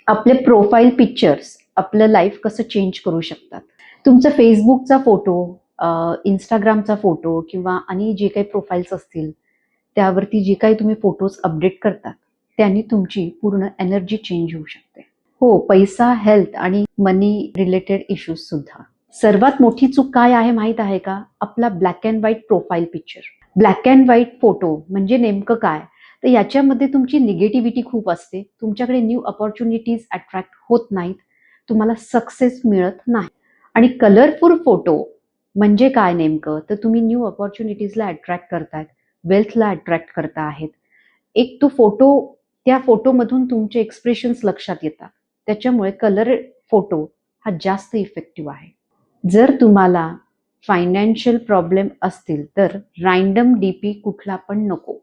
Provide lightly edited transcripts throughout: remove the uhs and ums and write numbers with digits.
आपले profile pictures आपलं life कसं चेंज करू शकतात. तुमचा फेसबुकचा फोटो, इंस्टाग्रामचा फोटो किंवा आणि जे काही प्रोफाईल्स असतील त्यावरती जे काही तुम्ही फोटोज अपडेट करतात त्यांनी तुमची पूर्ण एनर्जी चेंज होऊ शकते. हो, पैसा, हेल्थ आणि मनी रिलेटेड इश्यूज सुद्धा. सर्वात मोठी चूक काय आहे माहित आहे का? आपला black and white profile picture. Black and white photo म्हणजे नेमकं काय? तर याच्यामध्ये तुमची निगेटिव्हिटी खूप असते. तुमच्याकडे न्यू अपॉर्च्युनिटीज अट्रॅक्ट होत नाहीत. तुम्हाला सक्सेस मिळत नाही. आणि कलरफुल फोटो म्हणजे काय नेमकं? तर तुम्ही न्यू अपॉर्च्युनिटीजला अट्रॅक्ट करतायत, वेल्थला अट्रॅक्ट करता आहेत. एक तो फोटो, त्या फोटोमधून तुमचे एक्सप्रेशन्स लक्षात येतात. त्याच्यामुळे कलर फोटो हा जास्त इफेक्टिव्ह आहे. जर तुम्हाला फायनान्शियल प्रॉब्लेम असतील तर रँडम डीपी कुठला पण नको.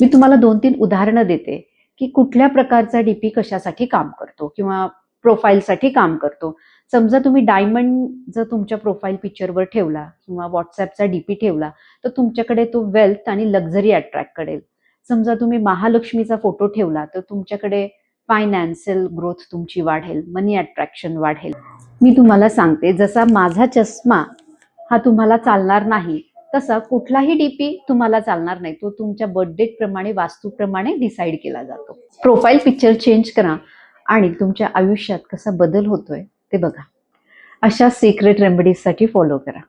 मी तुम्हाला 2-3 उदाहरणं देते की कुठल्या प्रकारचा डीपी कशासाठी काम करतो किंवा प्रोफाईलसाठी काम करतो. समजा तुम्ही डायमंड जर तुमच्या प्रोफाईल पिक्चरवर ठेवला किंवा व्हॉट्सॲपचा डीपी ठेवला तर तुमच्याकडे तो वेल्थ आणि लक्झरी अट्रॅक्ट करेल. समजा तुम्ही महालक्ष्मीचा फोटो ठेवला तर तुमच्याकडे फायनान्शियल ग्रोथ तुमची वाढेल, मनी अट्रॅक्शन वाढेल. मी तुम्हाला सांगते, जसा माझा चष्मा हा तुम्हाला चालणार नाही तसा कुठलाही डीपी तुम्हाला चालणार नाही. तो तुमच्या बर्थडेट प्रमाणे, वास्तूप्रमाणे डिसाईड केला जातो. प्रोफाईल पिक्चर चेंज करा आणि तुमच्या आयुष्यात कसा बदल होतोय ते बघा. अशा सिक्रेट रेमेडीजसाठी फॉलो करा.